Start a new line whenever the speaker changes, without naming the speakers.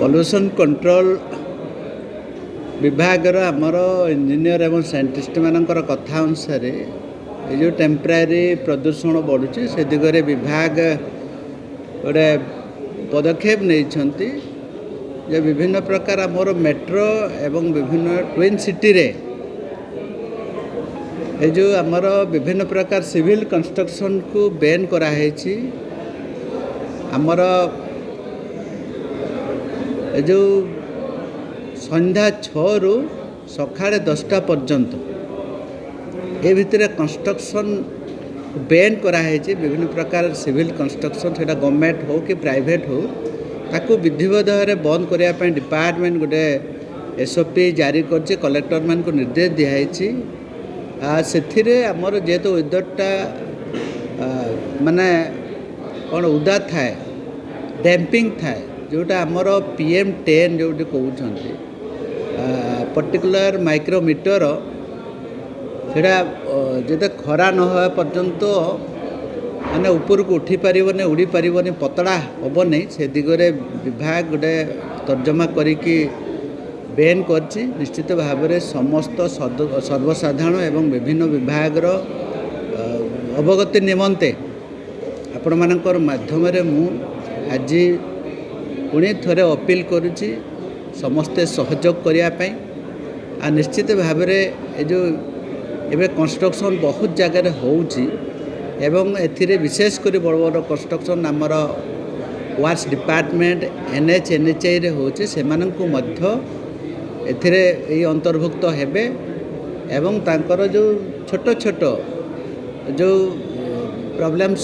Pollution control विभाग आमर engineer एवं साइंटिस्ट मानकर कथा अनुसार ये जो टेम्परारी प्रदूषण बढ़ुची से दिगरे विभाग गोटे पदक्षेप नहीं जे विभिन्न प्रकार आमर मेट्रो एवं विभिन्न ट्विन सिटी रे ये जो आमर विभिन्न प्रकार सिविल कंस्ट्रक्शन को बैन कराई आमर जो संध्या 6 रु सका 10टा पर्यंत ए भितर कंस्ट्रक्शन बैन कराई विभिन्न प्रकार सिविल कंस्ट्रक्शन से गवर्नमेंट हो कि प्राइवेट हो ताकू विधिवत भाव बंद करने डिपार्टमेंट गोटे एसओपी जारी कर कलेक्टर मान को निर्देश दिखाई से आमर जेहेतु वेदरटा माने कौन उदा थाए डैम्पिंग थाए जोटा आमर PM10 जो कहते पर्टिकुलर माइक्रोमीटर सेटा जो खरा न होगा पर्यंत माने ऊपर को उठी पारिबने उड़ी पारिबने पतड़ा हम नहीं से दिगरे विभाग गोटे तर्जमा करिकी बैन करछि। निश्चित भाव में समस्त सर्वसाधारण एवं विभिन्न विभाग अवगति निमंते आपण मानकर माध्यम मु आज पुणी थोड़े अपील करुच्ची समस्ते सहयोग करने आ निश्चित भाव में जो एवं कंस्ट्रक्शन बहुत जगह होउची एवं एथिरे विशेष कर बड़ बड़ कंस्ट्रक्शन आमर वार्स डिपार्टमेंट NH NHI रे होउची से माननकु मध्य एथिरे एई अंतर्भुक्त हेबे एवं तांकर जो छोट छोट जो प्रॉब्लम्स